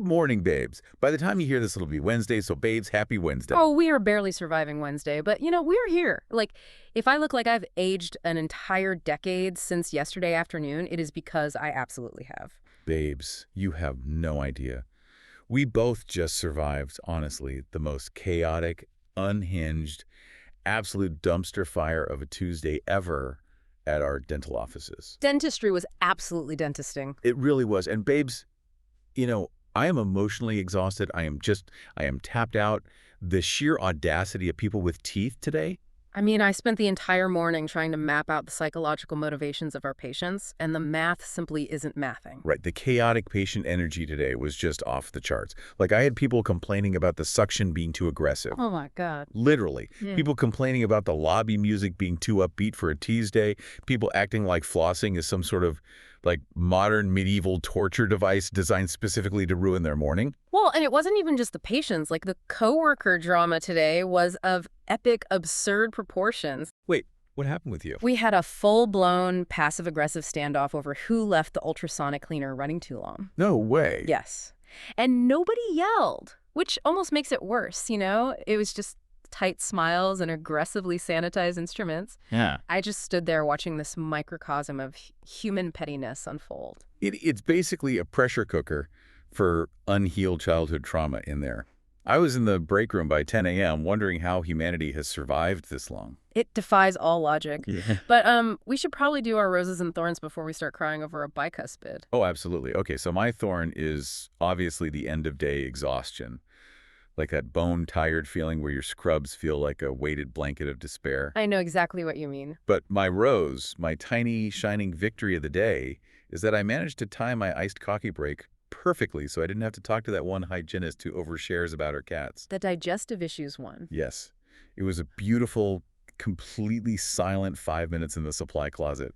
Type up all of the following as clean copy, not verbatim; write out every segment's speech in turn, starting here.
Good morning, babes. By the time you hear this, it'll be Wednesday, so babes, happy Wednesday. Oh, we are barely surviving Wednesday, but, we're here. Like, if I look like I've aged an entire decade since yesterday afternoon, it is because I absolutely have. Babes, you have no idea. We both just survived, honestly, the most chaotic, unhinged, absolute dumpster fire of a Tuesday ever at our dental offices. Dentistry was absolutely dentisting. It really was. And babes, I am emotionally exhausted. I am tapped out. The sheer audacity of people with teeth today. I spent the entire morning trying to map out the psychological motivations of our patients, and the math simply isn't mathing. Right. The chaotic patient energy today was just off the charts. Like, I had people complaining about the suction being too aggressive. Oh, my God. Literally. Yeah. People complaining about the lobby music being too upbeat for a Tuesday. People acting like flossing is some sort of modern medieval torture device designed specifically to ruin their morning. Well, and it wasn't even just the patients. Like, the coworker drama today was of epic, absurd proportions. Wait, what happened with you? We had a full-blown passive-aggressive standoff over who left the ultrasonic cleaner running too long. No way. Yes. And nobody yelled, which almost makes it worse, It was just tight smiles and aggressively sanitized instruments. Yeah. I just stood there watching this microcosm of human pettiness unfold. It's basically a pressure cooker for unhealed childhood trauma in there. I was in the break room by 10 a.m. wondering how humanity has survived this long. It defies all logic. Yeah. But we should probably do our roses and thorns before we start crying over a bicuspid. Oh, absolutely. Okay, so my thorn is obviously the end-of-day exhaustion. Like that bone-tired feeling where your scrubs feel like a weighted blanket of despair. I know exactly what you mean. But my rose, my tiny, shining victory of the day, is that I managed to time my iced coffee break perfectly so I didn't have to talk to that one hygienist who overshares about her cats. The digestive issues one. Yes. It was a beautiful, completely silent 5 minutes in the supply closet.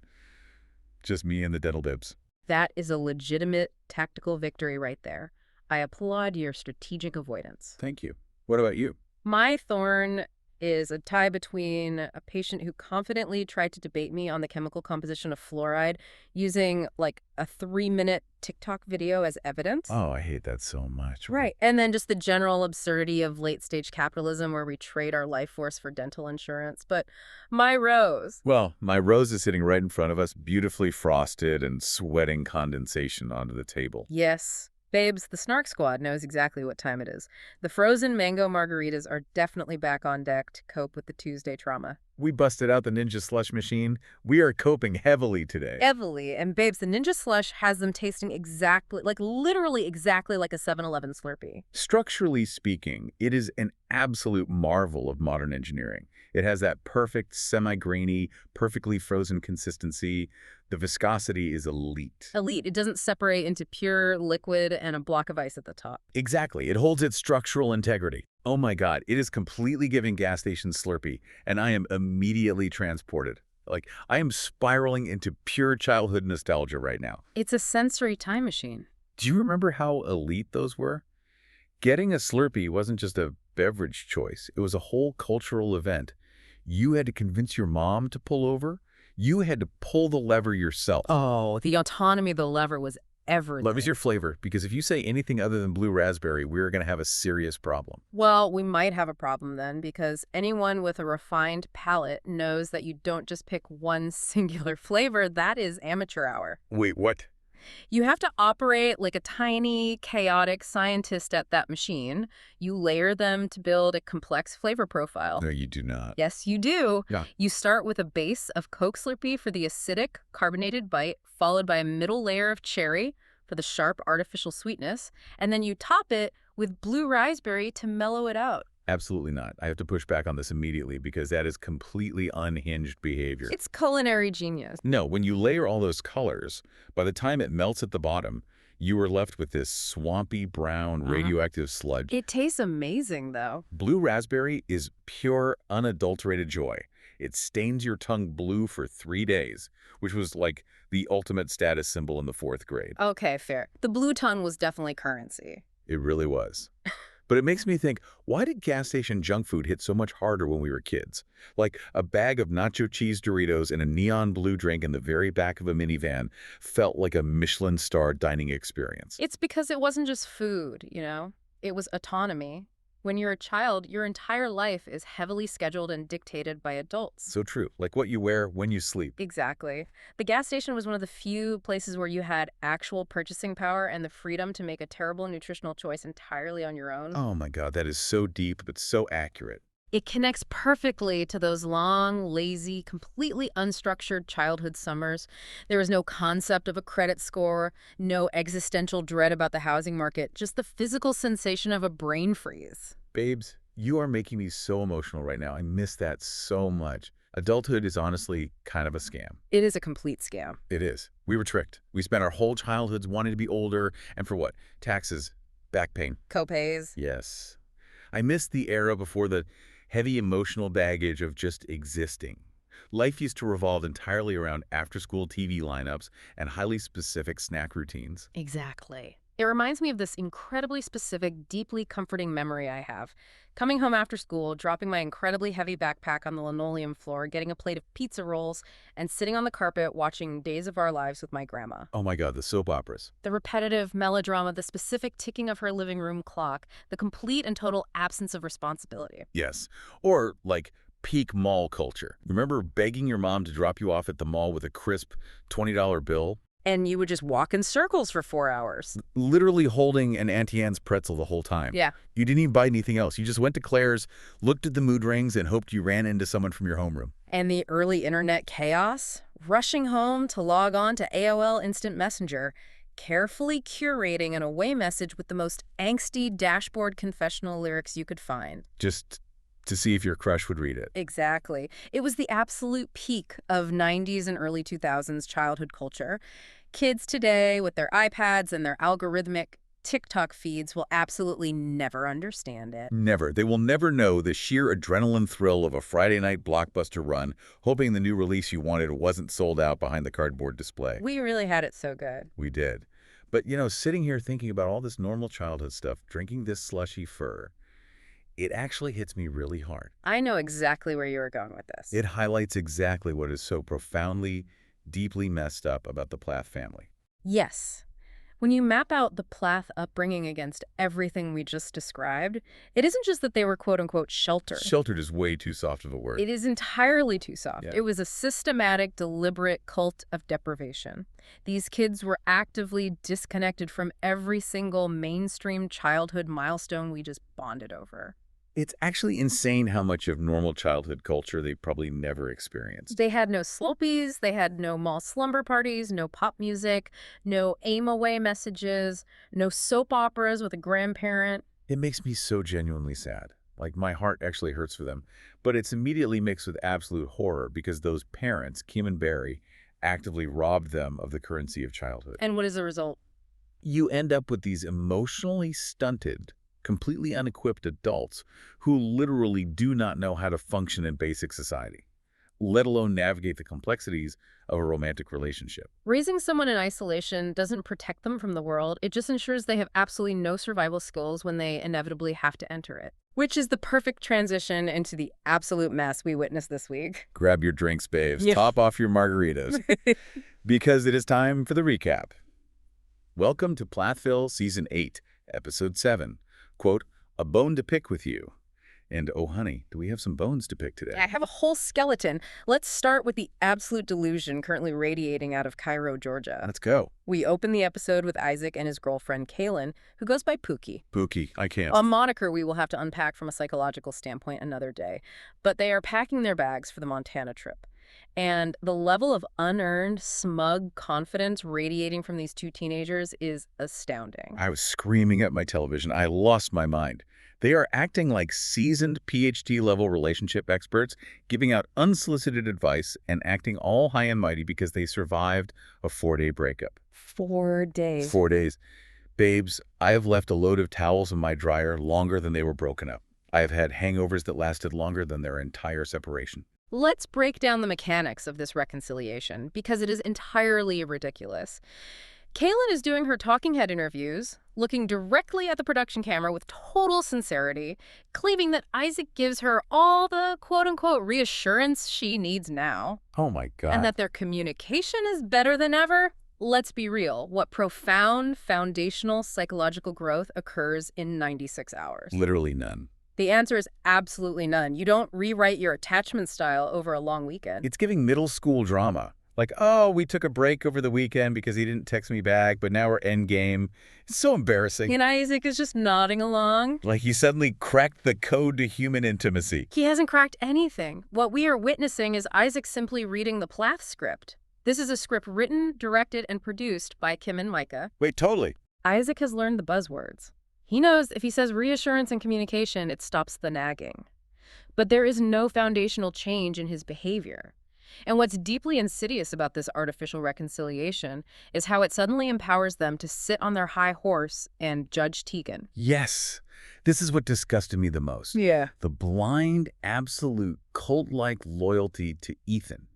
Just me and the dental bibs. That is a legitimate tactical victory right there. I applaud your strategic avoidance. Thank you. What about you? My thorn is a tie between a patient who confidently tried to debate me on the chemical composition of fluoride using a 3-minute TikTok video as evidence. Oh, I hate that so much. Right. And then just the general absurdity of late-stage capitalism where we trade our life force for dental insurance. But my rose. Well, my rose is sitting right in front of us, beautifully frosted and sweating condensation onto the table. Yes. Babes, the Snark squad knows exactly what time it is. The frozen mango margaritas are definitely back on deck to cope with the Tuesday trauma. We busted out the Ninja Slush machine. We are coping heavily today. Heavily. And babes, the Ninja Slush has them tasting exactly, literally exactly like a 7-Eleven Slurpee. Structurally speaking, it is an absolute marvel of modern engineering. It has that perfect, semi-grainy, perfectly frozen consistency. The viscosity is elite. Elite. It doesn't separate into pure liquid and a block of ice at the top. Exactly. It holds its structural integrity. Oh my God, it is completely giving gas station Slurpee, and I am immediately transported. I am spiraling into pure childhood nostalgia right now. It's a sensory time machine. Do you remember how elite those were? Getting a Slurpee wasn't just a beverage choice. It was a whole cultural event. You had to convince your mom to pull over. You had to pull the lever yourself. Oh, the autonomy of the lever was everything. Love is your flavor, because if you say anything other than blue raspberry, we're going to have a serious problem. Well, we might have a problem then, because anyone with a refined palate knows that you don't just pick one singular flavor. That is amateur hour. Wait, what? You have to operate like a tiny, chaotic scientist at that machine. You layer them to build a complex flavor profile. No, you do not. Yes, you do. Yeah. You start with a base of Coke Slurpee for the acidic, carbonated bite, followed by a middle layer of cherry for the sharp, artificial sweetness, and then you top it with blue raspberry to mellow it out. Absolutely not. I have to push back on this immediately because that is completely unhinged behavior. It's culinary genius. No, when you layer all those colors, by the time it melts at the bottom, you are left with this swampy brown radioactive sludge. It tastes amazing, though. Blue raspberry is pure, unadulterated joy. It stains your tongue blue for 3 days, which was like the ultimate status symbol in the 4th grade. Okay, fair. The blue tongue was definitely currency. It really was. But it makes me think, why did gas station junk food hit so much harder when we were kids? Like a bag of nacho cheese Doritos and a neon blue drink in the very back of a minivan felt like a Michelin-star dining experience. It's because it wasn't just food, you know? It was autonomy. When you're a child, your entire life is heavily scheduled and dictated by adults. So true. Like what you wear when you sleep. Exactly. The gas station was one of the few places where you had actual purchasing power and the freedom to make a terrible nutritional choice entirely on your own. Oh my God, that is so deep, but so accurate. It connects perfectly to those long, lazy, completely unstructured childhood summers. There was no concept of a credit score, no existential dread about the housing market, just the physical sensation of a brain freeze. Babes, you are making me so emotional right now. I miss that so much. Adulthood is honestly kind of a scam. It is a complete scam. It is. We were tricked. We spent our whole childhoods wanting to be older, and for what? Taxes, back pain. Copays. Yes. I miss the era before the heavy emotional baggage of just existing. Life used to revolve entirely around after-school TV lineups and highly specific snack routines. Exactly. It reminds me of this incredibly specific, deeply comforting memory I have. Coming home after school, dropping my incredibly heavy backpack on the linoleum floor, getting a plate of pizza rolls, and sitting on the carpet watching Days of Our Lives with my grandma. Oh my God, the soap operas. The repetitive melodrama, the specific ticking of her living room clock, the complete and total absence of responsibility. Yes. Or like peak mall culture. Remember begging your mom to drop you off at the mall with a crisp $20 bill? And you would just walk in circles for 4 hours. Literally holding an Auntie Anne's pretzel the whole time. Yeah. You didn't even buy anything else. You just went to Claire's, looked at the mood rings, and hoped you ran into someone from your homeroom. And the early internet chaos? Rushing home to log on to AOL Instant Messenger, carefully curating an away message with the most angsty dashboard confessional lyrics you could find. Just to see if your crush would read it. Exactly. It was the absolute peak of 90s and early 2000s childhood culture. Kids today, with their iPads and their algorithmic TikTok feeds, will absolutely never understand it. Never. They will never know the sheer adrenaline thrill of a Friday night blockbuster run, hoping the new release you wanted wasn't sold out behind the cardboard display. We really had it so good. We did. But, you know, sitting here thinking about all this normal childhood stuff, drinking this slushy fur, it actually hits me really hard. I know exactly where you were going with this. It highlights exactly what is so profoundly, deeply messed up about the Plath family. Yes. When you map out the Plath upbringing against everything we just described, it isn't just that they were quote-unquote sheltered. Sheltered is way too soft of a word. It is entirely too soft. Yeah. It was a systematic, deliberate cult of deprivation. These kids were actively disconnected from every single mainstream childhood milestone we just bonded over. It's actually insane how much of normal childhood culture they probably never experienced. They had no Slopies, they had no mall slumber parties, no pop music, no aim-away messages, no soap operas with a grandparent. It makes me so genuinely sad. Like, my heart actually hurts for them. But it's immediately mixed with absolute horror because those parents, Kim and Barry, actively robbed them of the currency of childhood. And what is the result? You end up with these emotionally stunted, completely unequipped adults who literally do not know how to function in basic society, let alone navigate the complexities of a romantic relationship. Raising someone in isolation doesn't protect them from the world. It just ensures they have absolutely no survival skills when they inevitably have to enter it. Which is the perfect transition into the absolute mess we witnessed this week. Grab your drinks, babes. Yeah. Top off your margaritas. Because it is time for the recap. Welcome to Plathville Season 8, Episode 7. Quote, a bone to pick with you. And, oh honey, do we have some bones to pick today? I have a whole skeleton. Let's start with the absolute delusion currently radiating out of Cairo, Georgia. Let's go. We open the episode with Isaac and his girlfriend, Kaylin, who goes by Pookie. Pookie, I can't. A moniker we will have to unpack from a psychological standpoint another day. But they are packing their bags for the Montana trip. And the level of unearned, smug confidence radiating from these two teenagers is astounding. I was screaming at my television. I lost my mind. They are acting like seasoned PhD-level relationship experts, giving out unsolicited advice and acting all high and mighty because they survived a 4-day breakup. 4 days. 4 days. Babes, I have left a load of towels in my dryer longer than they were broken up. I have had hangovers that lasted longer than their entire separation. Let's break down the mechanics of this reconciliation, because it is entirely ridiculous. Kaylin is doing her talking head interviews, looking directly at the production camera with total sincerity, claiming that Isaac gives her all the quote-unquote reassurance she needs now. Oh my God. And that their communication is better than ever. Let's be real. What profound foundational psychological growth occurs in 96 hours? Literally none. The answer is absolutely none. You don't rewrite your attachment style over a long weekend. It's giving middle school drama. Like, oh, we took a break over the weekend because he didn't text me back, but now we're endgame. It's so embarrassing. And Isaac is just nodding along. Like he suddenly cracked the code to human intimacy. He hasn't cracked anything. What we are witnessing is Isaac simply reading the Plath script. This is a script written, directed, and produced by Kim and Micah. Wait, totally. Isaac has learned the buzzwords. He knows if he says reassurance and communication, it stops the nagging. But there is no foundational change in his behavior. And what's deeply insidious about this artificial reconciliation is how it suddenly empowers them to sit on their high horse and judge Tegan. Yes. This is what disgusted me the most. Yeah. The blind, absolute, cult-like loyalty to Ethan.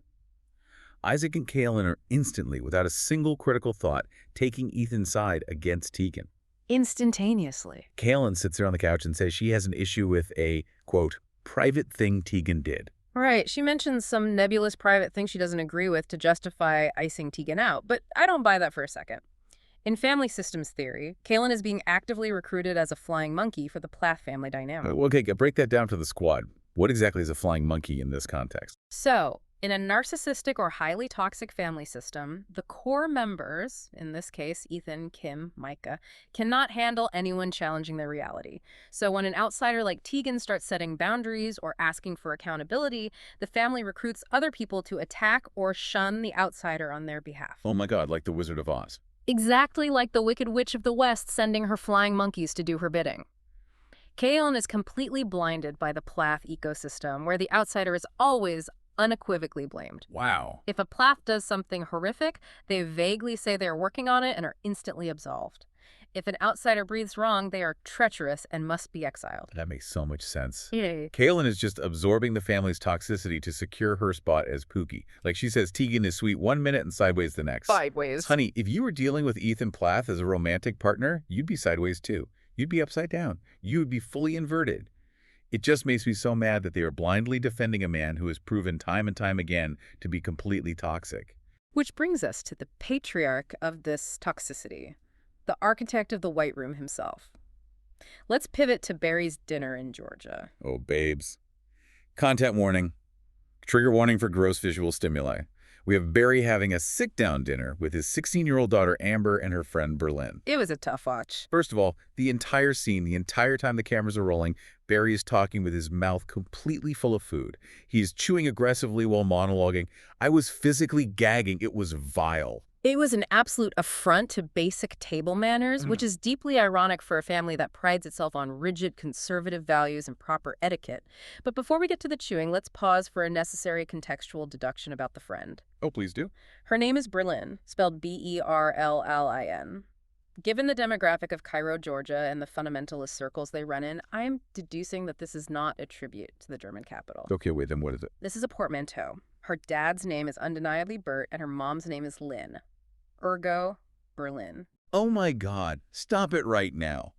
Isaac and Kaylin are instantly, without a single critical thought, taking Ethan's side against Tegan. Instantaneously. Kaylin sits there on the couch and says she has an issue with a, quote, private thing Tegan did. Right. She mentions some nebulous private thing she doesn't agree with to justify icing Tegan out, but I don't buy that for a second. In family systems theory, Kaylin is being actively recruited as a flying monkey for the Plath family dynamic. Okay, break that down for the squad. What exactly is a flying monkey in this context? So, in a narcissistic or highly toxic family system, the core members, in this case Ethan, Kim, Micah, cannot handle anyone challenging their reality. So when an outsider like Tegan starts setting boundaries or asking for accountability, the family recruits other people to attack or shun the outsider on their behalf. Oh my God, like the Wizard of Oz. Exactly like the Wicked Witch of the West sending her flying monkeys to do her bidding. Kaylin is completely blinded by the Plath ecosystem, where the outsider is always unequivocally blamed. Wow. If a Plath does something horrific, they vaguely say they're working on it and are instantly absolved. If an outsider breathes wrong, they are treacherous and must be exiled. That makes so much sense. Yeah. Kaylin is just absorbing the family's toxicity to secure her spot as Pookie. Like she says, Tegan is sweet one minute and sideways the next. Sideways. Honey, if you were dealing with Ethan Plath as a romantic partner, you'd be sideways too. You'd be upside down. You would be fully inverted. It just makes me so mad that they are blindly defending a man who has proven time and time again to be completely toxic. Which brings us to the patriarch of this toxicity, the architect of the White Room himself. Let's pivot to Barry's dinner in Georgia. Oh, babes. Content warning. Trigger warning for gross visual stimuli. We have Barry having a sit-down dinner with his 16-year-old daughter Amber and her friend Berlin. It was a tough watch. First of all, the entire scene, the entire time the cameras are rolling, Barry is talking with his mouth completely full of food. He's chewing aggressively while monologuing. I was physically gagging. It was vile. It was an absolute affront to basic table manners, which is deeply ironic for a family that prides itself on rigid conservative values and proper etiquette. But before we get to the chewing, let's pause for a necessary contextual deduction about the friend. Oh, please do. Her name is Berlin, spelled Berllin. Given the demographic of Cairo, Georgia, and the fundamentalist circles they run in, I'm deducing that this is not a tribute to the German capital. Okay, wait, then what is it? This is a portmanteau. Her dad's name is undeniably Bert, and her mom's name is Lynn. Ergo, Berlin. Oh my God, stop it right now.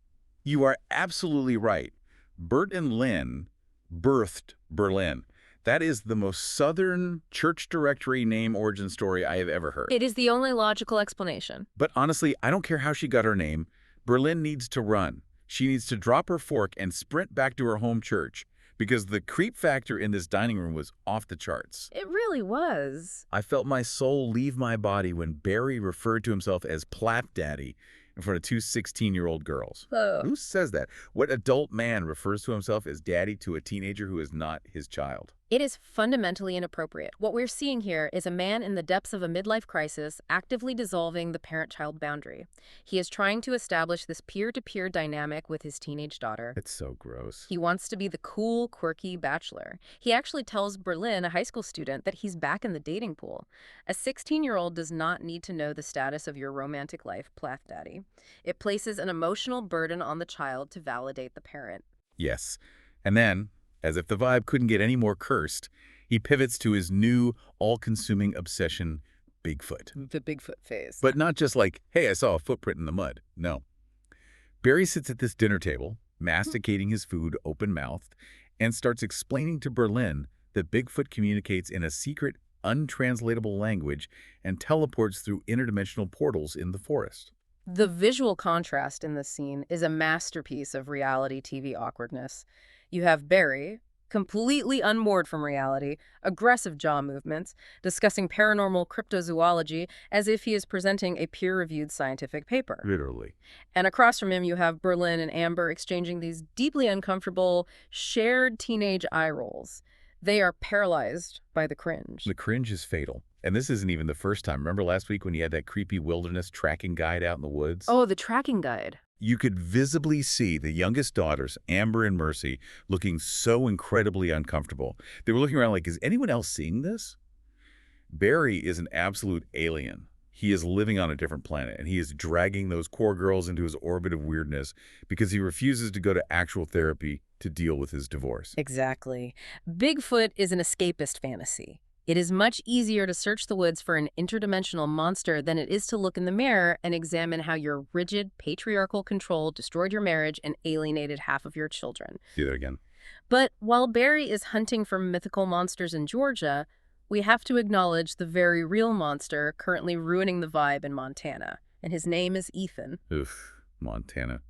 You are absolutely right. Bert and Lynn birthed Berlin. That is the most southern church directory name origin story I have ever heard. It is the only logical explanation. But honestly, I don't care how she got her name. Berlin needs to run. She needs to drop her fork and sprint back to her home church, because the creep factor in this dining room was off the charts. It really was. I felt my soul leave my body when Barry referred to himself as Plath Daddy in front of two 16-year-old girls. Who says that? What adult man refers to himself as daddy to a teenager who is not his child? It is fundamentally inappropriate. What we're seeing here is a man in the depths of a midlife crisis actively dissolving the parent-child boundary. He is trying to establish this peer-to-peer dynamic with his teenage daughter. It's so gross. He wants to be the cool, quirky bachelor. He actually tells Berlin, a high school student, that he's back in the dating pool. A 16-year-old does not need to know the status of your romantic life, Plath Daddy. It places an emotional burden on the child to validate the parent. Yes. And then, as if the vibe couldn't get any more cursed, he pivots to his new, all-consuming obsession, Bigfoot. The Bigfoot phase. But not just like, hey, I saw a footprint in the mud. No. Barry sits at this dinner table, masticating his food open-mouthed, and starts explaining to Berlin that Bigfoot communicates in a secret, untranslatable language and teleports through interdimensional portals in the forest. The visual contrast in this scene is a masterpiece of reality TV awkwardness. You have Barry, completely unmoored from reality, aggressive jaw movements, discussing paranormal cryptozoology as if he is presenting a peer-reviewed scientific paper. Literally. And across from him, you have Berlin and Amber exchanging these deeply uncomfortable, shared teenage eye rolls. They are paralyzed by the cringe. The cringe is fatal. And this isn't even the first time. Remember last week when you had that creepy wilderness tracking guide out in the woods? Oh, the tracking guide. You could visibly see the youngest daughters, Amber and Mercy, looking so incredibly uncomfortable. They were looking around like, is anyone else seeing this? Barry is an absolute alien. He is living on a different planet, and he is dragging those core girls into his orbit of weirdness because he refuses to go to actual therapy to deal with his divorce. Exactly. Bigfoot is an escapist fantasy. It is much easier to search the woods for an interdimensional monster than it is to look in the mirror and examine how your rigid, patriarchal control destroyed your marriage and alienated half of your children. See that again. But while Barry is hunting for mythical monsters in Georgia, we have to acknowledge the very real monster currently ruining the vibe in Montana. And his name is Ethan. Oof, Montana.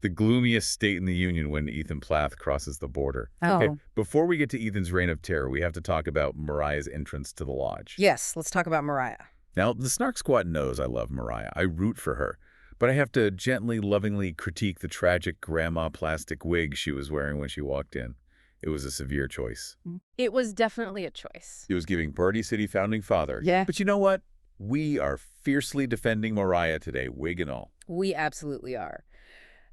The gloomiest state in the Union when Ethan Plath crosses the border. Oh. Okay, before we get to Ethan's reign of terror, we have to talk about Mariah's entrance to the lodge. Yes, let's talk about Mariah. Now, the Snark Squad knows I love Mariah. I root for her. But I have to gently, lovingly critique the tragic grandma plastic wig she was wearing when she walked in. It was a severe choice. It was definitely a choice. It was giving Party City founding father. Yeah. But you know what? We are fiercely defending Mariah today, wig and all. We absolutely are.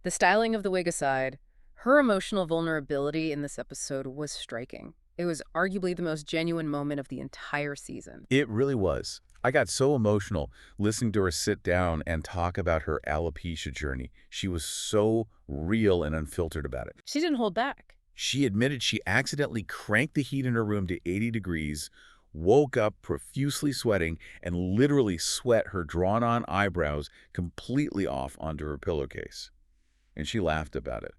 The styling of the wig aside, her emotional vulnerability in this episode was striking. It was arguably the most genuine moment of the entire season. It really was. I got so emotional listening to her sit down and talk about her alopecia journey. She was so real and unfiltered about it. She didn't hold back. She admitted she accidentally cranked the heat in her room to 80 degrees, woke up profusely sweating, and literally sweat her drawn-on eyebrows completely off onto her pillowcase. And she laughed about it.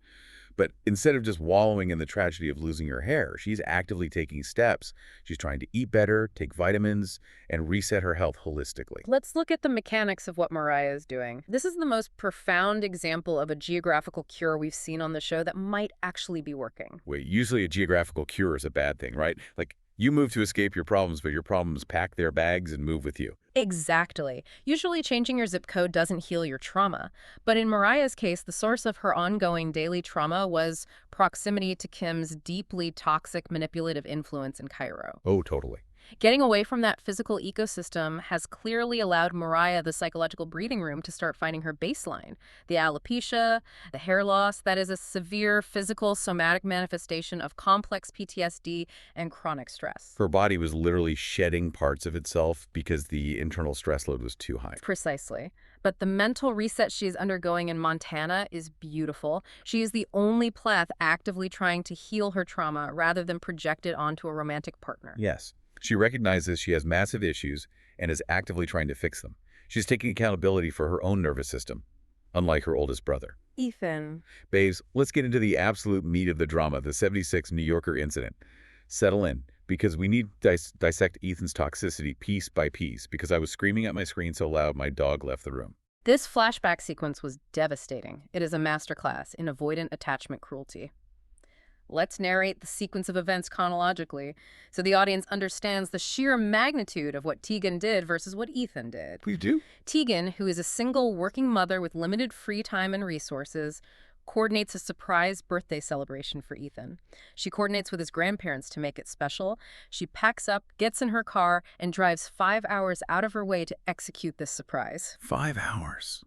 But instead of just wallowing in the tragedy of losing her hair, she's actively taking steps. She's trying to eat better, take vitamins, and reset her health holistically. Let's look at the mechanics of what Mariah is doing. This is the most profound example of a geographical cure we've seen on the show that might actually be working. Wait, usually a geographical cure is a bad thing, right? Like, you move to escape your problems, but your problems pack their bags and move with you. Exactly. Usually changing your zip code doesn't heal your trauma. But in Mariah's case, the source of her ongoing daily trauma was proximity to Kim's deeply toxic manipulative influence in Cairo. Oh, totally. Getting away from that physical ecosystem has clearly allowed Mariah the psychological breathing room to start finding her baseline. The alopecia, the hair loss, that is a severe physical somatic manifestation of complex PTSD and chronic stress. Her body was literally shedding parts of itself because the internal stress load was too high. Precisely. But the mental reset she is undergoing in Montana is beautiful. She is the only Plath actively trying to heal her trauma rather than project it onto a romantic partner. Yes. She recognizes she has massive issues and is actively trying to fix them. She's taking accountability for her own nervous system, unlike her oldest brother. Ethan. Babes, let's get into the absolute meat of the drama, the 76 New Yorker incident. Settle in, because we need to dissect Ethan's toxicity piece by piece, because I was screaming at my screen so loud my dog left the room. This flashback sequence was devastating. It is a masterclass in avoidant attachment cruelty. Let's narrate the sequence of events chronologically so the audience understands the sheer magnitude of what Tegan did versus what Ethan did. Please do. Tegan, who is a single working mother with limited free time and resources, coordinates a surprise birthday celebration for Ethan. She coordinates with his grandparents to make it special. She packs up, gets in her car, and drives 5 hours out of her way to execute this surprise. 5 hours.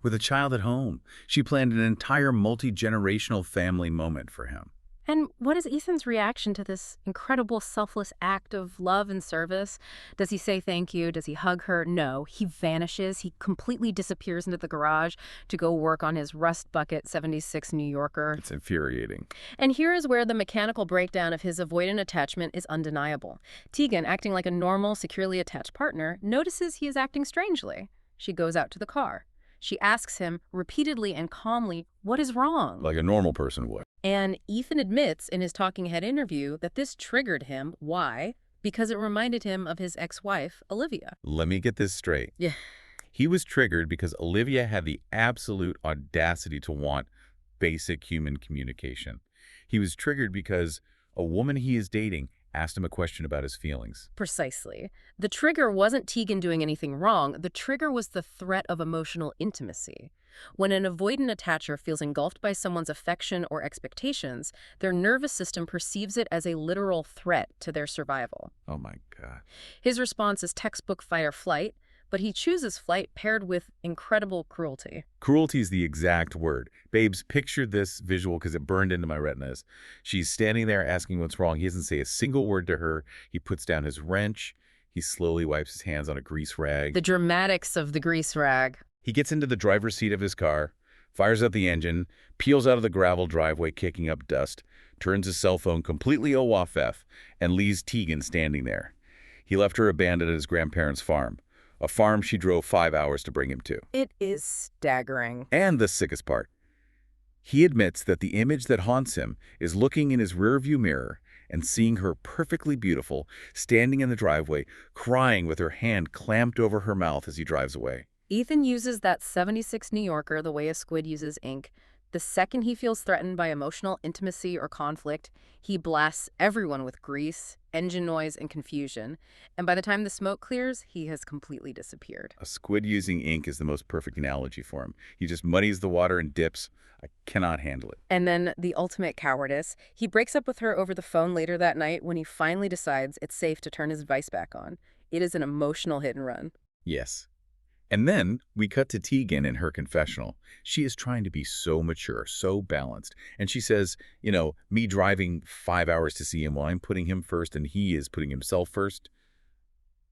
With a child at home, she planned an entire multi-generational family moment for him. And what is Ethan's reaction to this incredible selfless act of love and service? Does he say thank you? Does he hug her? No. He vanishes. He completely disappears into the garage to go work on his Rust Bucket 76 New Yorker. It's infuriating. And here is where the mechanical breakdown of his avoidant attachment is undeniable. Tegan, acting like a normal, securely attached partner, notices he is acting strangely. She goes out to the car. She asks him repeatedly and calmly, what is wrong? Like a normal person would. And Ethan admits in his talking head interview that this triggered him. Why? Because it reminded him of his ex-wife, Olivia. Let me get this straight. Yeah. He was triggered because Olivia had the absolute audacity to want basic human communication. He was triggered because a woman he is dating asked him a question about his feelings. Precisely. The trigger wasn't Tegan doing anything wrong. The trigger was the threat of emotional intimacy. When an avoidant attacher feels engulfed by someone's affection or expectations, their nervous system perceives it as a literal threat to their survival. Oh my God. His response is textbook fight or flight, but he chooses flight paired with incredible cruelty. Cruelty is the exact word. Babes, picture this visual because it burned into my retinas. She's standing there asking what's wrong. He doesn't say a single word to her. He puts down his wrench. He slowly wipes his hands on a grease rag. The dramatics of the grease rag. He gets into the driver's seat of his car, fires up the engine, peels out of the gravel driveway, kicking up dust, turns his cell phone completely OFF, and leaves Tegan standing there. He left her abandoned at his grandparents' farm. A farm she drove 5 hours to bring him to. It is staggering. And the sickest part, he admits that the image that haunts him is looking in his rearview mirror and seeing her perfectly beautiful, standing in the driveway, crying with her hand clamped over her mouth as he drives away. Ethan uses that 76 New Yorker the way a squid uses ink. The second he feels threatened by emotional intimacy or conflict, he blasts everyone with grease, engine noise, and confusion. And by the time the smoke clears, he has completely disappeared. A squid using ink is the most perfect analogy for him. He just muddies the water and dips. I cannot handle it. And then the ultimate cowardice. He breaks up with her over the phone later that night when he finally decides it's safe to turn his vice back on. It is an emotional hit and run. Yes. And then we cut to Tegan in her confessional. She is trying to be so mature, so balanced. And she says, you know, me driving 5 hours to see him while I'm putting him first and he is putting himself first.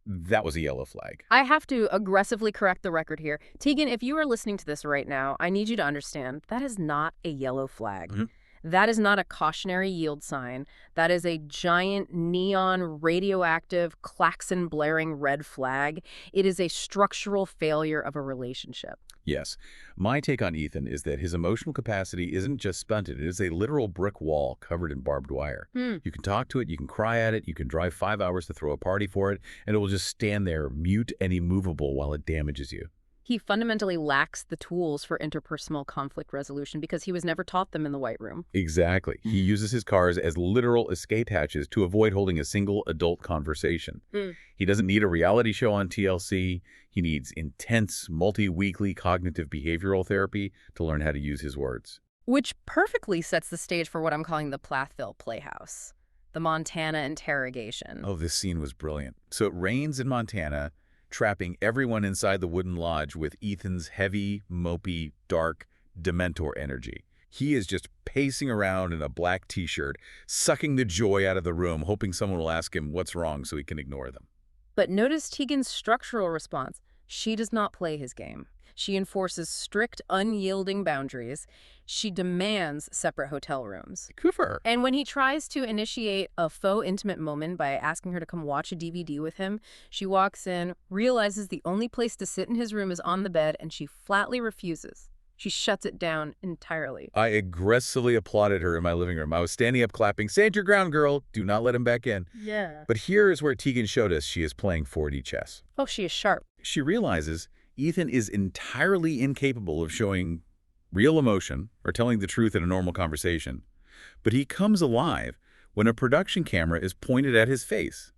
That was a yellow flag. I have to aggressively correct the record here. Tegan, if you are listening to this right now, I need you to understand that is not a yellow flag. Mm-hmm. That is not a cautionary yield sign. That is a giant neon radioactive klaxon blaring red flag. It is a structural failure of a relationship. Yes. My take on Ethan is that his emotional capacity isn't just stunted. It is a literal brick wall covered in barbed wire. You can talk to it, you can cry at it, you can drive 5 hours to throw a party for it, and it will just stand there mute and immovable while it damages you. He fundamentally lacks the tools for interpersonal conflict resolution because he was never taught them in the White Room. Exactly. He uses his cars as literal escape hatches to avoid holding a single adult conversation. He doesn't need a reality show on TLC. He needs intense, multi-weekly cognitive behavioral therapy to learn how to use his words. Which perfectly sets the stage for what I'm calling the Plathville Playhouse, the Montana interrogation. Oh, this scene was brilliant. So it rains in Montana, trapping everyone inside the wooden lodge with Ethan's heavy, mopey, dark, Dementor energy. He is just pacing around in a black t-shirt, sucking the joy out of the room, hoping someone will ask him what's wrong so he can ignore them. But notice Tegan's structural response. She does not play his game. She enforces strict, unyielding boundaries. She demands separate hotel rooms. Good for her. And when he tries to initiate a faux intimate moment by asking her to come watch a DVD with him, she walks in, realizes the only place to sit in his room is on the bed, and she flatly refuses. She shuts it down entirely. I aggressively applauded her in my living room. I was standing up clapping, "Stand your ground, girl. Do not let him back in." Yeah. But here is where Tegan showed us she is playing 4D chess. Oh, she is sharp. She realizes Ethan is entirely incapable of showing real emotion or telling the truth in a normal conversation. But he comes alive when a production camera is pointed at his face.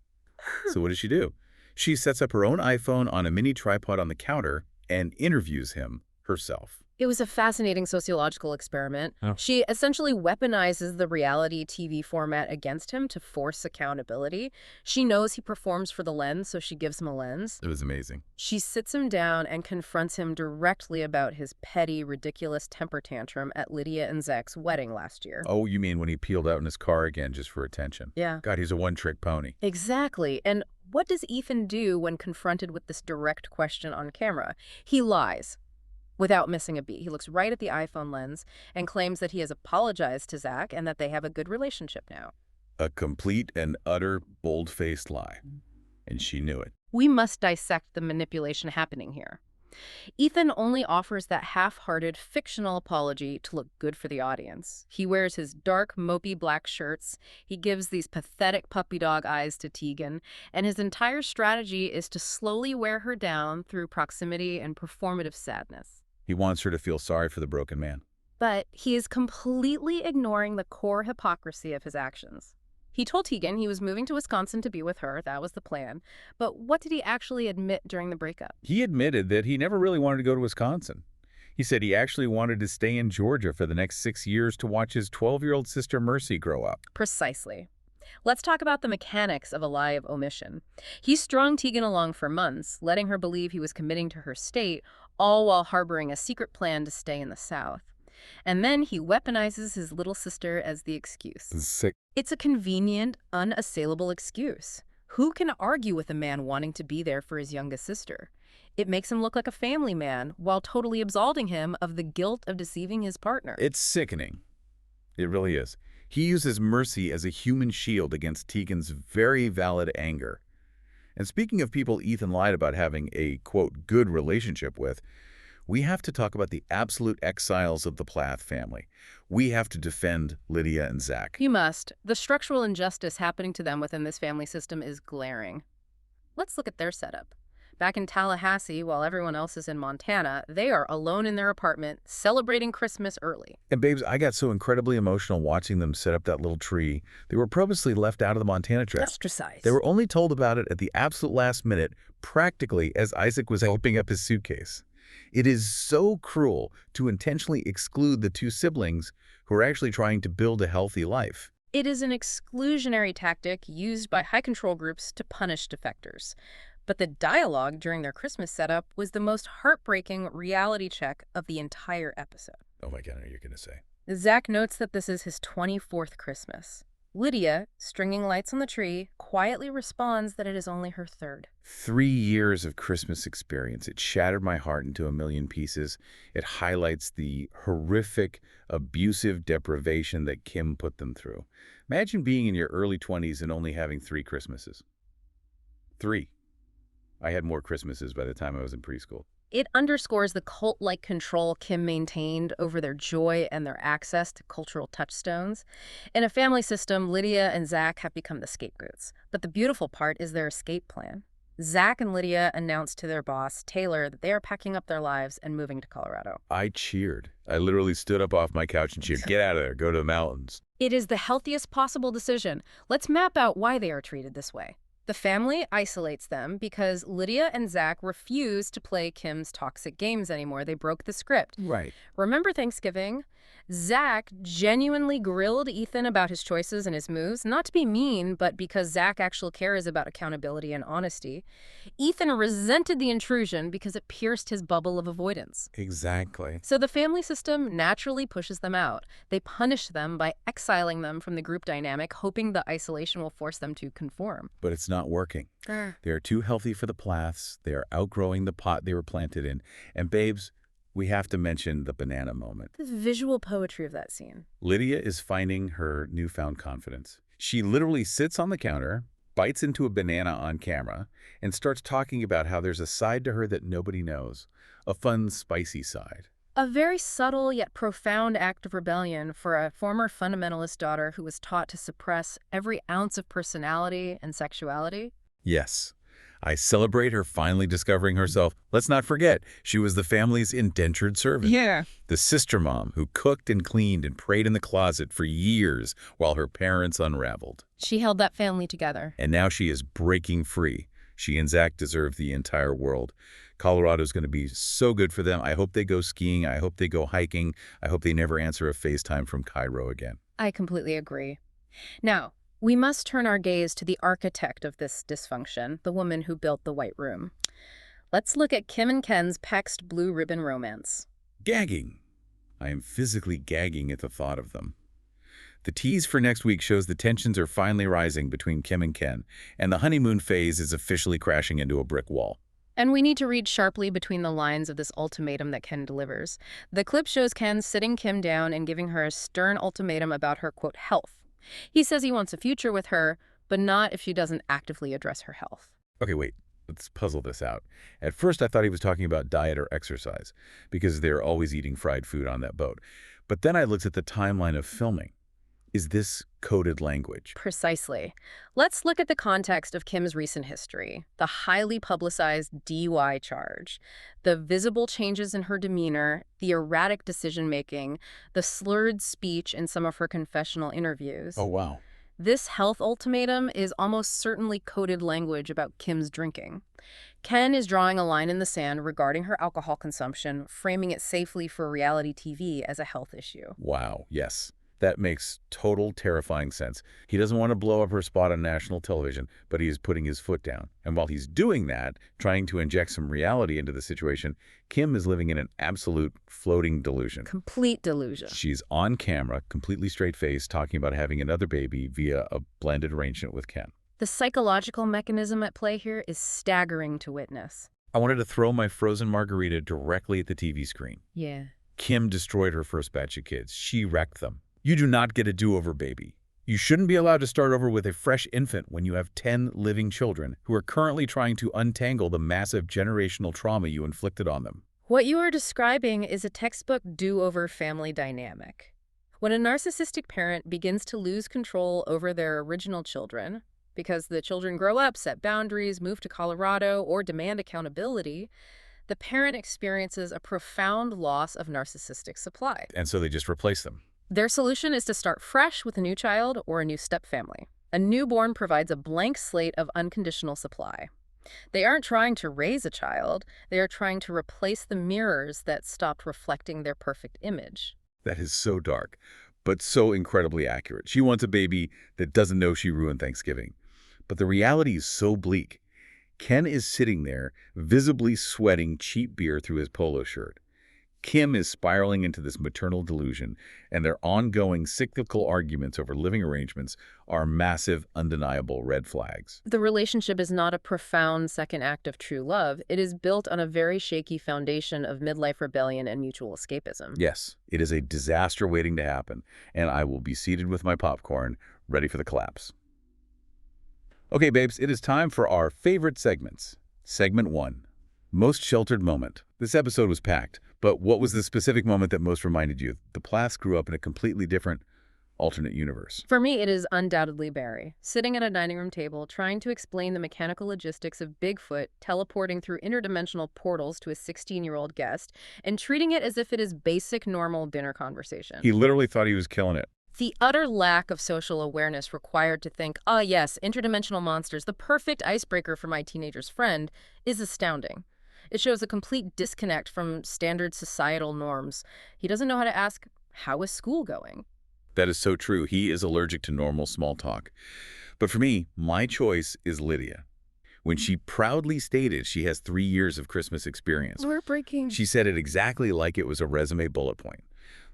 So what does she do? She sets up her own iPhone on a mini tripod on the counter and interviews him herself. It was a fascinating sociological experiment. Oh. She essentially weaponizes the reality TV format against him to force accountability. She knows he performs for the lens, so she gives him a lens. It was amazing. She sits him down and confronts him directly about his petty, ridiculous temper tantrum at Lydia and Zach's wedding last year. Oh, you mean when he peeled out in his car again just for attention? Yeah. God, he's a one-trick pony. Exactly. And what does Ethan do when confronted with this direct question on camera? He lies. Without missing a beat. He looks right at the iPhone lens and claims that he has apologized to Zach and that they have a good relationship now. A complete and utter bold-faced lie. And she knew it. We must dissect the manipulation happening here. Ethan only offers that half-hearted fictional apology to look good for the audience. He wears his dark, mopey black shirts, he gives these pathetic puppy dog eyes to Tegan, and his entire strategy is to slowly wear her down through proximity and performative sadness. He wants her to feel sorry for the broken man. But he is completely ignoring the core hypocrisy of his actions. He told Tegan he was moving to Wisconsin to be with her. That was the plan. But what did he actually admit during the breakup? He admitted that he never really wanted to go to Wisconsin. He said he actually wanted to stay in Georgia for the next 6 years to watch his 12-year-old sister Mercy grow up. Precisely. Let's talk about the mechanics of a lie of omission. He strung Tegan along for months, letting her believe he was committing to her state, all while harboring a secret plan to stay in the South. And then he weaponizes his little sister as the excuse. Sick. It's a convenient, unassailable excuse. Who can argue with a man wanting to be there for his youngest sister? It makes him look like a family man while totally absolving him of the guilt of deceiving his partner. It's sickening. It really is. He uses Mercy as a human shield against Tegan's very valid anger. And speaking of people Ethan lied about having a, quote, good relationship with, we have to talk about the absolute exiles of the Plath family. We have to defend Lydia and Zach. You must. The structural injustice happening to them within this family system is glaring. Let's look at their setup. Back in Tallahassee, while everyone else is in Montana, they are alone in their apartment, celebrating Christmas early. And babes, I got so incredibly emotional watching them set up that little tree. They were purposely left out of the Montana trip. Ostracized. They were only told about it at the absolute last minute, practically as Isaac was opening up his suitcase. It is so cruel to intentionally exclude the two siblings who are actually trying to build a healthy life. It is an exclusionary tactic used by high-control groups to punish defectors. But the dialogue during their Christmas setup was the most heartbreaking reality check of the entire episode. Oh my God, I know you're going to say. Zach notes that this is his 24th Christmas. Lydia, stringing lights on the tree, quietly responds that it is only her third. 3 years of Christmas experience. It shattered my heart into a million pieces. It highlights the horrific, abusive deprivation that Kim put them through. Imagine being in your early 20s and only having 3 Christmases. 3. I had more Christmases by the time I was in preschool. It underscores the cult-like control Kim maintained over their joy and their access to cultural touchstones. In a family system, Lydia and Zach have become the scapegoats. But the beautiful part is their escape plan. Zach and Lydia announced to their boss, Taylor, that they are packing up their lives and moving to Colorado. I cheered. I literally stood up off my couch and cheered. Get out of there. Go to the mountains. It is the healthiest possible decision. Let's map out why they are treated this way. The family isolates them because Lydia and Zach refuse to play Kim's toxic games anymore. They broke the script. Right. Remember Thanksgiving? Zach genuinely grilled Ethan about his choices and his moves, not to be mean, but because Zach actually cares about accountability and honesty. Ethan resented the intrusion because it pierced his bubble of avoidance. Exactly. So the family system naturally pushes them out. They punish them by exiling them from the group dynamic, hoping the isolation will force them to conform. But it's not working. They are too healthy for the Plaths. They are outgrowing the pot they were planted in. And babes, we have to mention the banana moment. The visual poetry of that scene. Lydia is finding her newfound confidence. She literally sits on the counter, bites into a banana on camera, and starts talking about how there's a side to her that nobody knows. A fun, spicy side. A very subtle yet profound act of rebellion for a former fundamentalist daughter who was taught to suppress every ounce of personality and sexuality. Yes. I celebrate her finally discovering herself. Let's not forget, she was the family's indentured servant. Yeah. The sister mom who cooked and cleaned and prayed in the closet for years while her parents unraveled. She held that family together. And now she is breaking free. She and Zach deserve the entire world. Colorado's going to be so good for them. I hope they go skiing. I hope they go hiking. I hope they never answer a FaceTime from Cairo again. I completely agree. Now, we must turn our gaze to the architect of this dysfunction, the woman who built the White Room. Let's look at Kim and Ken's Pexed Blue Ribbon romance. Gagging. I am physically gagging at the thought of them. The tease for next week shows the tensions are finally rising between Kim and Ken, and the honeymoon phase is officially crashing into a brick wall. And we need to read sharply between the lines of this ultimatum that Ken delivers. The clip shows Ken sitting Kim down and giving her a stern ultimatum about her, quote, health. He says he wants a future with her, but not if she doesn't actively address her health. Okay, wait. Let's puzzle this out. At first, I thought he was talking about diet or exercise, because they're always eating fried food on that boat. But then I looked at the timeline of filming. Is this coded language? Precisely. Let's look at the context of Kim's recent history, the highly publicized DUI charge, the visible changes in her demeanor, the erratic decision-making, the slurred speech in some of her confessional interviews. Oh, wow. This health ultimatum is almost certainly coded language about Kim's drinking. Ken is drawing a line in the sand regarding her alcohol consumption, framing it safely for reality TV as a health issue. Wow, yes. That makes total terrifying sense. He doesn't want to blow up her spot on national television, but he is putting his foot down. And while he's doing that, trying to inject some reality into the situation, Kim is living in an absolute floating delusion. Complete delusion. She's on camera, completely straight-faced, talking about having another baby via a blended arrangement with Ken. The psychological mechanism at play here is staggering to witness. I wanted to throw my frozen margarita directly at the TV screen. Yeah. Kim destroyed her first batch of kids. She wrecked them. You do not get a do-over, baby. You shouldn't be allowed to start over with a fresh infant when you have 10 living children who are currently trying to untangle the massive generational trauma you inflicted on them. What you are describing is a textbook do-over family dynamic. When a narcissistic parent begins to lose control over their original children, because the children grow up, set boundaries, move to Colorado, or demand accountability, the parent experiences a profound loss of narcissistic supply. And so they just replace them. Their solution is to start fresh with a new child or a new step-family. A newborn provides a blank slate of unconditional supply. They aren't trying to raise a child, they are trying to replace the mirrors that stopped reflecting their perfect image. That is so dark, but so incredibly accurate. She wants a baby that doesn't know she ruined Thanksgiving. But the reality is so bleak. Ken is sitting there, visibly sweating cheap beer through his polo shirt. Kim is spiraling into this maternal delusion, and their ongoing cyclical arguments over living arrangements are massive, undeniable red flags. The relationship is not a profound second act of true love. It is built on a very shaky foundation of midlife rebellion and mutual escapism. Yes, it is a disaster waiting to happen, and I will be seated with my popcorn, ready for the collapse. Okay, babes, it is time for our favorite segments. Segment 1. Most sheltered moment. This episode was packed, but what was the specific moment that most reminded you? The Plaths grew up in a completely different, alternate universe. For me, it is undoubtedly Barry, sitting at a dining room table trying to explain the mechanical logistics of Bigfoot teleporting through interdimensional portals to a 16-year-old guest and treating it as if it is basic, normal dinner conversation. He literally thought he was killing it. The utter lack of social awareness required to think, ah, yes, interdimensional monsters, the perfect icebreaker for my teenager's friend, is astounding. It shows a complete disconnect from standard societal norms. He doesn't know how to ask, how is school going? That is so true. He is allergic to normal small talk. But for me, my choice is Lydia. When she proudly stated she has 3 years of Christmas experience, Heartbreaking. she said it exactly like it was a resume bullet point.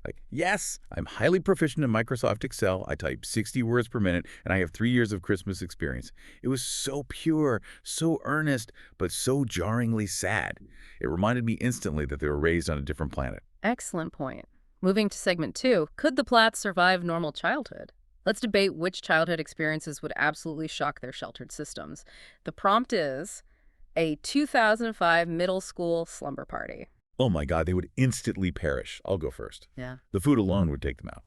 Like, yes, I'm highly proficient in Microsoft Excel. I type 60 words per minute, and I have 3 years of Christmas experience. It was so pure, so earnest, but so jarringly sad. It reminded me instantly that they were raised on a different planet. Excellent point. Moving to segment 2, could the Plaths survive normal childhood? Let's debate which childhood experiences would absolutely shock their sheltered systems. The prompt is a 2005 middle school slumber party. Oh my God, they would instantly perish. I'll go first. Yeah. The food alone would take them out.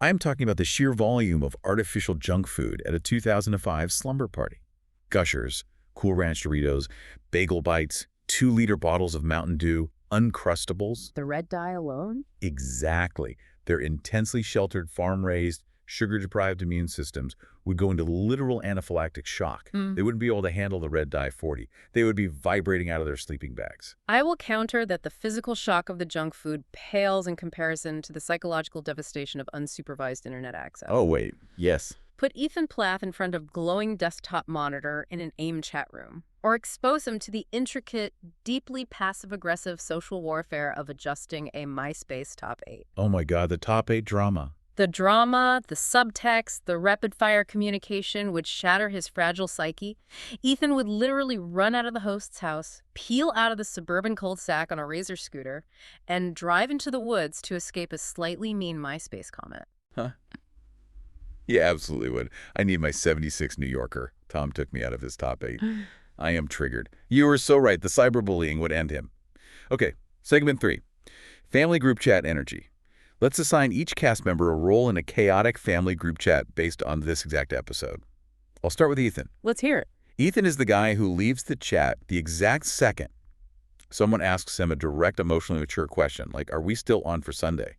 I am talking about the sheer volume of artificial junk food at a 2005 slumber party. Gushers, Cool Ranch Doritos, bagel bites, 2-liter bottles of Mountain Dew, Uncrustables. The red dye alone? Exactly. They're intensely sheltered, farm-raised, sugar-deprived immune systems would go into literal anaphylactic shock. They wouldn't be able to handle the red dye 40. They would be vibrating out of their sleeping bags. I will counter that the physical shock of the junk food pales in comparison to the psychological devastation of unsupervised internet access. Oh, wait. Yes. Put Ethan Plath in front of glowing desktop monitor in an AIM chat room, or expose him to the intricate, deeply passive-aggressive social warfare of adjusting a MySpace top 8. Oh my God, the top 8 drama. The drama, the subtext, the rapid-fire communication would shatter his fragile psyche. Ethan would literally run out of the host's house, peel out of the suburban cul-de-sac on a Razor scooter, and drive into the woods to escape a slightly mean MySpace comment. Huh? Yeah, absolutely would. I need my 76 New Yorker. Tom took me out of his top 8. I am triggered. You were so right. The cyberbullying would end him. Okay, segment 3. Family group chat energy. Let's assign each cast member a role in a chaotic family group chat based on this exact episode. I'll start with Ethan. Let's hear it. Ethan is the guy who leaves the chat the exact second someone asks him a direct, emotionally mature question, like, are we still on for Sunday?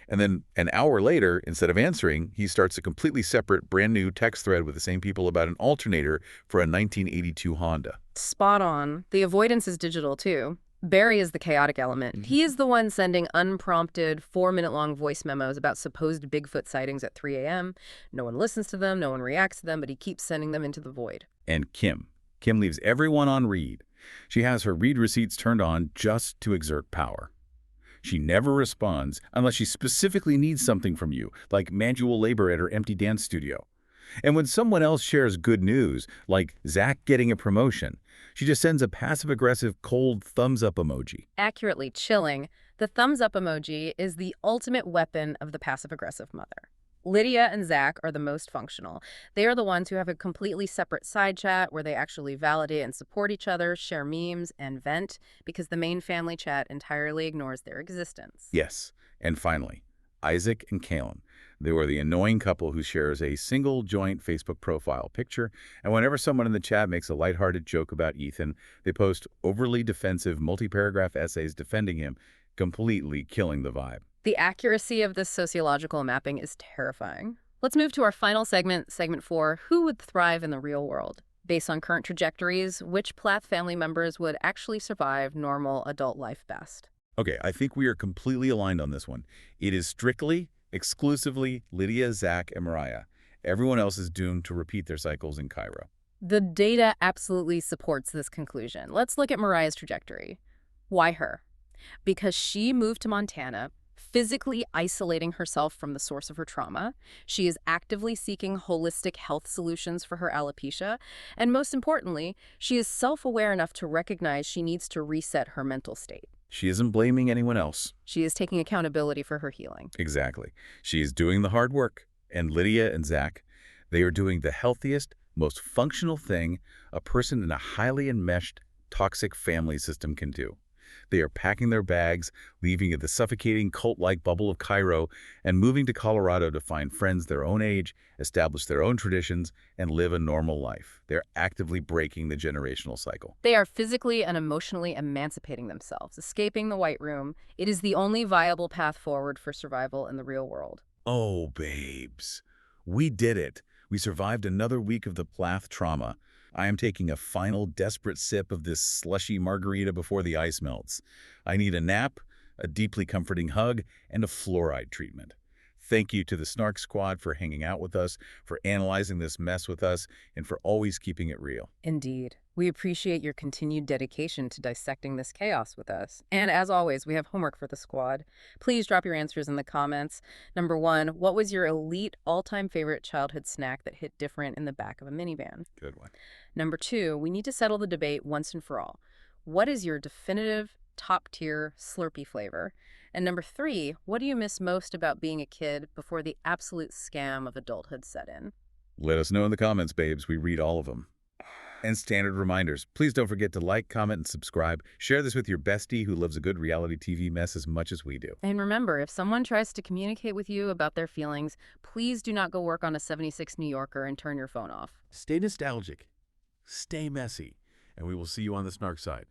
And then an hour later, instead of answering, he starts a completely separate, brand new text thread with the same people about an alternator for a 1982 Honda. Spot on. The avoidance is digital, too. Barry is the chaotic element. He is the one sending unprompted, 4-minute-long voice memos about supposed Bigfoot sightings at 3 a.m. No one listens to them, no one reacts to them, but he keeps sending them into the void. And Kim. Kim leaves everyone on read. She has her read receipts turned on just to exert power. She never responds unless she specifically needs something from you, like manual labor at her empty dance studio. And when someone else shares good news, like Zach getting a promotion, she just sends a passive-aggressive, cold thumbs-up emoji. Accurately chilling, the thumbs-up emoji is the ultimate weapon of the passive-aggressive mother. Lydia and Zach are the most functional. They are the ones who have a completely separate side chat where they actually validate and support each other, share memes, and vent, because the main family chat entirely ignores their existence. Yes. And finally, Isaac and Kalen. They were the annoying couple who shares a single joint Facebook profile picture, and whenever someone in the chat makes a lighthearted joke about Ethan, they post overly defensive multi-paragraph essays defending him, completely killing the vibe. The accuracy of this sociological mapping is terrifying. Let's move to our final segment, segment 4, who would thrive in the real world? Based on current trajectories, which Plath family members would actually survive normal adult life best? Okay, I think we are completely aligned on this one. It is strictly, exclusively Lydia, Zach, and Mariah. Everyone else is doomed to repeat their cycles in Cairo. The data absolutely supports this conclusion. Let's look at Mariah's trajectory. Why her? Because she moved to Montana, physically isolating herself from the source of her trauma. She is actively seeking holistic health solutions for her alopecia. And most importantly, she is self-aware enough to recognize she needs to reset her mental state. She isn't blaming anyone else. She is taking accountability for her healing. Exactly. She is doing the hard work. And Lydia and Zach, they are doing the healthiest, most functional thing a person in a highly enmeshed, toxic family system can do. They are packing their bags, leaving the suffocating cult-like bubble of Cairo, and moving to Colorado to find friends their own age, establish their own traditions, and live a normal life. They're actively breaking the generational cycle. They are physically and emotionally emancipating themselves, escaping the white room. It is the only viable path forward for survival in the real world. Oh, babes. We did it. We survived another week of the Plath trauma. I am taking a final desperate sip of this slushy margarita before the ice melts. I need a nap, a deeply comforting hug, and a fluoride treatment. Thank you to the Snark squad for hanging out with us, for analyzing this mess with us, and for always keeping it real. Indeed. We appreciate your continued dedication to dissecting this chaos with us. And as always, we have homework for the squad. Please drop your answers in the comments. Number 1, what was your elite all-time favorite childhood snack that hit different in the back of a minivan? Good one. Number 2, we need to settle the debate once and for all. What is your definitive top-tier Slurpee flavor? And number 3, what do you miss most about being a kid before the absolute scam of adulthood set in? Let us know in the comments, babes. We read all of them. And standard reminders. Please don't forget to like, comment, and subscribe. Share this with your bestie who loves a good reality TV mess as much as we do. And remember, if someone tries to communicate with you about their feelings, please do not go work on a 76 New Yorker and turn your phone off. Stay nostalgic. Stay messy. And we will see you on the Snark side.